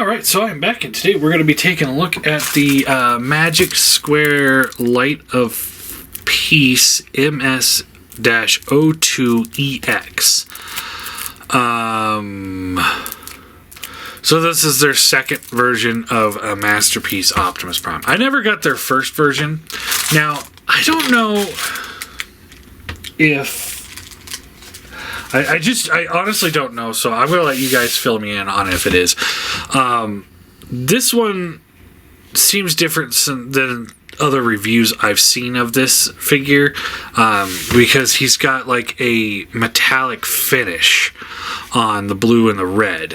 Alright, so I'm back, and today we're going to be taking a look at the Magic Square Light of Peace MS-02EX. So this is their second version of a Masterpiece Optimus Prime. I never got their first version. Now, I don't know if... I honestly don't know, so I'm going to let you guys fill me in on if it is. This one seems different than other reviews I've seen of this figure, because he's got like a metallic finish on the blue and the red.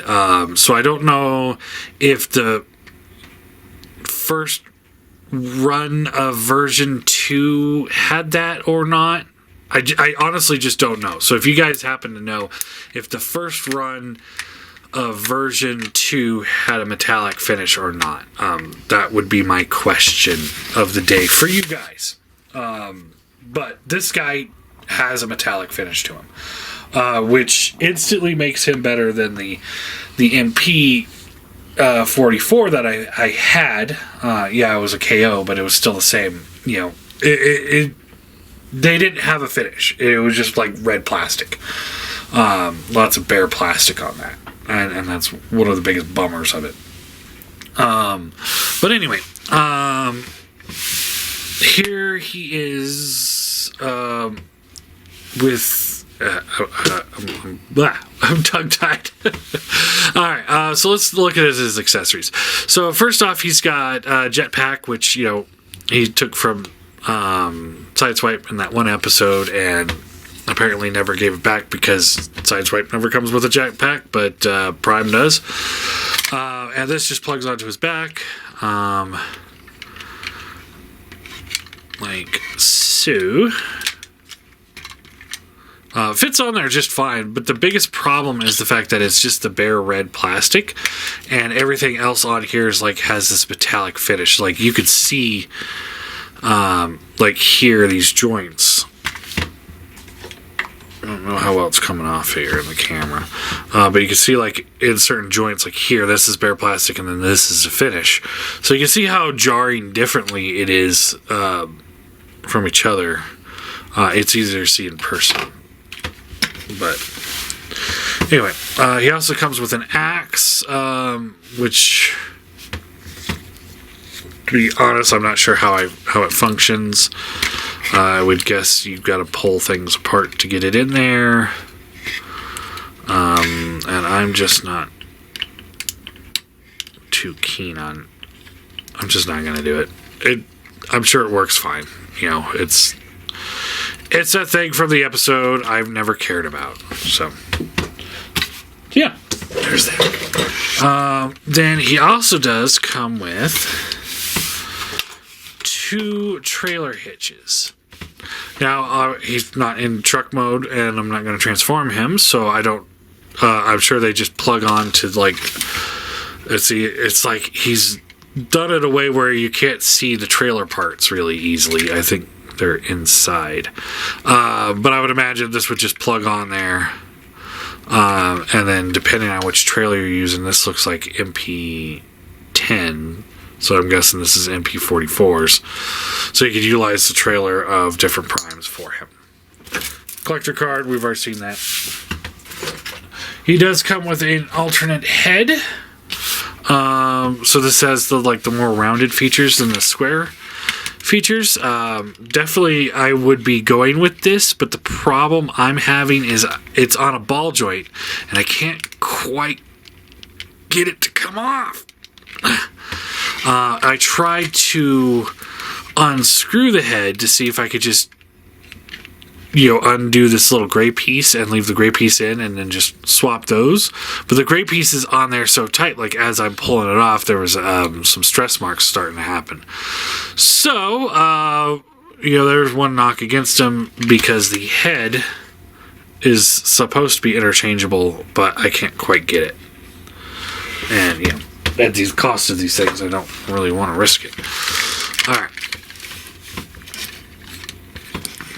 So I don't know if the first run of version 2 had that or not. I honestly just don't know. So if you guys happen to know if the first run of version 2 had a metallic finish or not, that would be my question of the day for you guys. But this guy has a metallic finish to him, which instantly makes him better than the MP 44 that I had. Yeah, it was a KO, but it was still the same. You know, they didn't have a finish. It was just like red plastic. Lots of bare plastic on that. And that's one of the biggest bummers of it. But anyway, here he is with... I'm tongue-tied. Alright, so let's look at his accessories. So first off, he's got Jetpack, which, you know, he took from Sideswipe in that one episode, and apparently never gave it back because Sideswipe never comes with a jetpack, but Prime does. And this just plugs onto his back, like so. Fits on there just fine, but the biggest problem is the fact that it's just the bare red plastic, and everything else on here is like has this metallic finish. Like you could see, like here, these joints. I don't know how well it's coming off here in the camera, but you can see like in certain joints, like here, this is bare plastic, and then this is a finish. So you can see how jarring differently it is from each other. It's easier to see in person. But anyway, he also comes with an axe, which, to be honest, I'm not sure how it functions. I would guess you've got to pull things apart to get it in there. And I'm just not too keen on... I'm just not going to do it. I'm sure it works fine. You know, it's a thing from the episode I've never cared about. So, yeah, there's that. Then he also does come with 2 trailer hitches. Now, he's not in truck mode, and I'm not going to transform him, so I don't... I'm sure they just plug on to, like... It's like he's done it a way where you can't see the trailer parts really easily. I think they're inside. But I would imagine this would just plug on there. And then, depending on which trailer you're using, this looks like MP10... So I'm guessing this is MP44s. So you could utilize the trailer of different primes for him. Collector card, we've already seen that. He does come with an alternate head. So this has the more rounded features than the square features. Definitely I would be going with this, but the problem I'm having is it's on a ball joint, and I can't quite get it to come off. I tried to unscrew the head to see if I could just, undo this little gray piece and leave the gray piece in and then just swap those. But the gray piece is on there so tight, like as I'm pulling it off, there was some stress marks starting to happen. So, there's one knock against him because the head is supposed to be interchangeable, but I can't quite get it. And, at the cost of these things, I don't really want to risk it. Alright.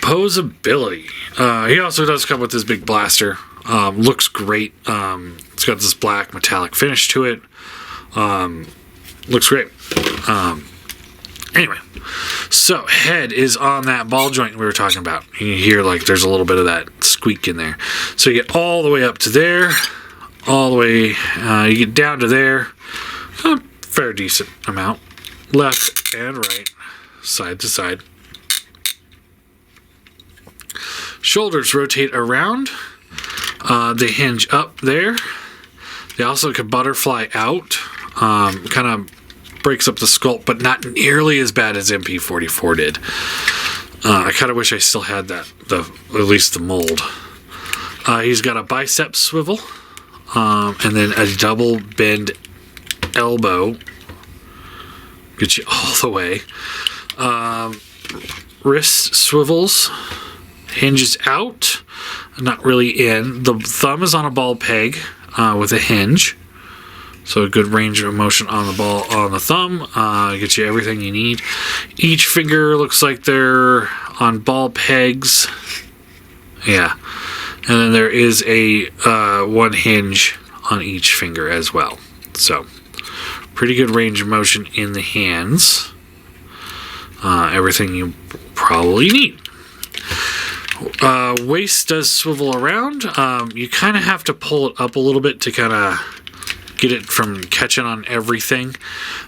Posability. He also does come with this big blaster. Looks great. It's got this black metallic finish to it. Looks great. Anyway, so head is on that ball joint we were talking about. You hear like there's a little bit of that squeak in there. So you get all the way up to there, all the way, you get down to there, a fair decent amount, left and right, side to side. Shoulders rotate around. They hinge up there. They also can butterfly out. Kind of breaks up the sculpt, but not nearly as bad as MP44 did. I kind of wish I still had that, at least the mold. He's got a bicep swivel, and then a double bend elbow. Get you all the way. Wrist swivels, hinges out, not really in. The thumb is on a ball peg with a hinge. So a good range of motion on the ball, on the thumb. Gets you everything you need. Each finger looks like they're on ball pegs. Yeah. And then there is a one hinge on each finger as well. So pretty good range of motion in the hands. Everything you probably need. Waist does swivel around. You kind of have to pull it up a little bit to kind of get it from catching on everything,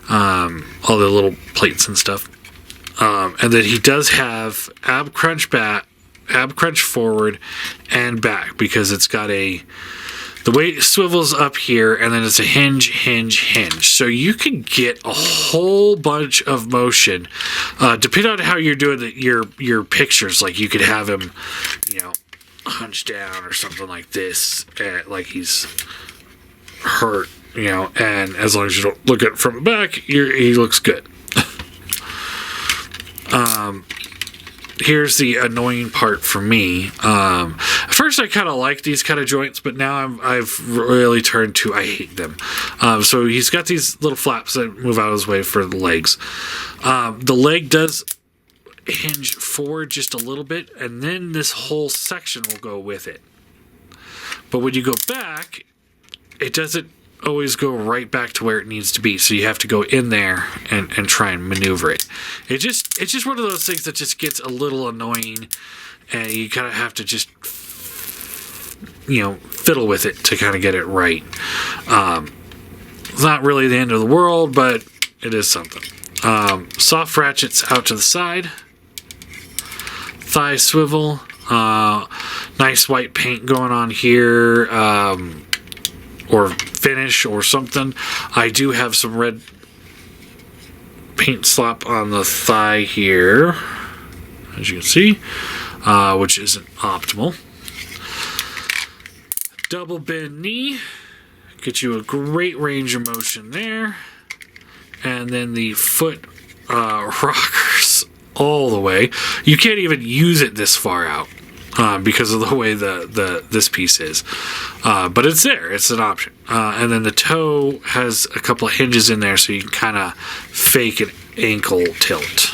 all the little plates and stuff. And then he does have ab crunch forward and back, because it's got the weight swivels up here, and then it's a hinge. So you can get a whole bunch of motion, depending on how you're doing your pictures. Like you could have him, hunched down or something like this, like he's hurt, and as long as you don't look at it from the back, he looks good. Here's the annoying part for me. At first I kind of like these kind of joints, but now I've really turned to I hate them. So he's got these little flaps that move out of his way for the legs. The leg does hinge forward just a little bit, and then this whole section will go with it. But when you go back, it doesn't always go right back to where it needs to be, so you have to go in there and try and maneuver it. It's just one of those things that just gets a little annoying, and you kind of have to just fiddle with it to kind of get it right. It's not really the end of the world, but it is something. Soft ratchets out to the side, thigh swivel, nice white paint going on here, or finish or something. I do have some red paint slop on the thigh here, as you can see, which isn't optimal. Double bend knee, get you a great range of motion there. And then the foot rockers all the way. You can't even use it this far out. Because of the way this piece is, but it's there. It's an option. And then the toe has a couple of hinges in there, so you can kind of fake an ankle tilt.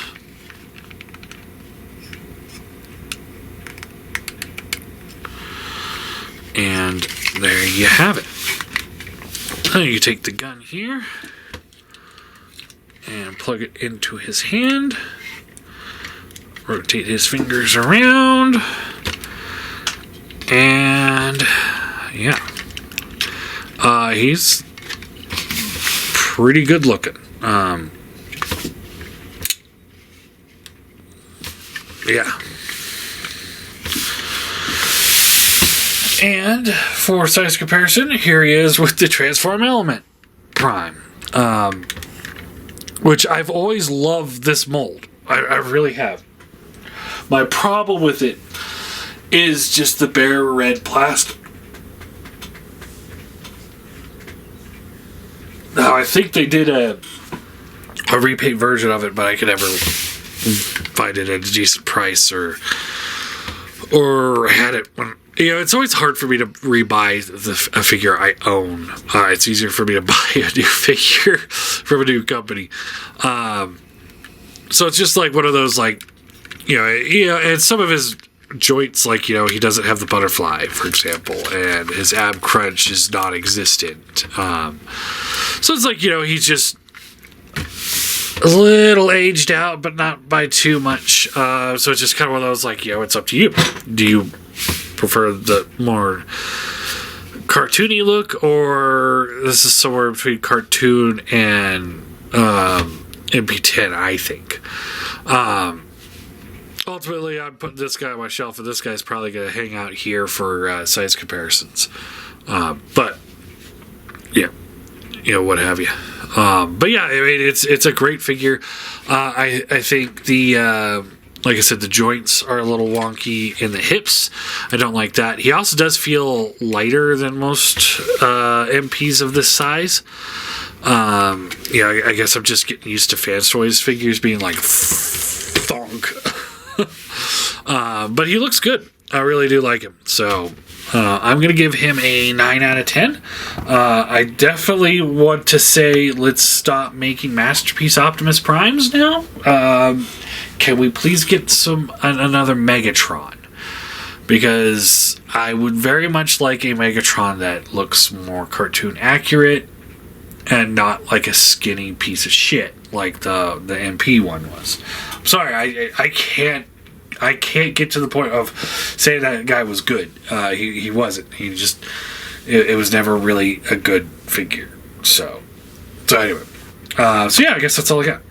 And there you have it. Then you take the gun here and plug it into his hand. Rotate his fingers around. And yeah, he's pretty good looking. Yeah. And for size comparison, here he is with the Transform Element Prime, which I've always loved this mold. I really have. My problem with it is just the bare red plastic. Now, I think they did a repaint version of it, but I could never find it at a decent price or had it when... it's always hard for me to rebuy a figure I own. It's easier for me to buy a new figure from a new company. So it's just like one of those, like, and some of his joints, like, he doesn't have the butterfly, for example, and his ab crunch is non-existent. So it's like, he's just a little aged out, but not by too much. So it's just kind of one of those, like, it's up to you. Do you prefer the more cartoony look, or this is somewhere between cartoon and MP10, I think. Ultimately, I'm putting this guy on my shelf, and this guy's probably going to hang out here for size comparisons. But, yeah, what have you. But yeah, I mean, it's a great figure. I think like I said, the joints are a little wonky in the hips. I don't like that. He also does feel lighter than most MPs of this size. I guess I'm just getting used to Fans Toys figures being like thunk. But he looks good. I really do like him. So I'm going to give him a 9 out of 10. I definitely want to say let's stop making Masterpiece Optimus Primes now. Can we please get another Megatron? Because I would very much like a Megatron that looks more cartoon accurate and not like a skinny piece of shit like the MP one was. I'm sorry, I can't get to the point of saying that guy was good. He wasn't. He just it was never really a good figure. So anyway, I guess that's all I got.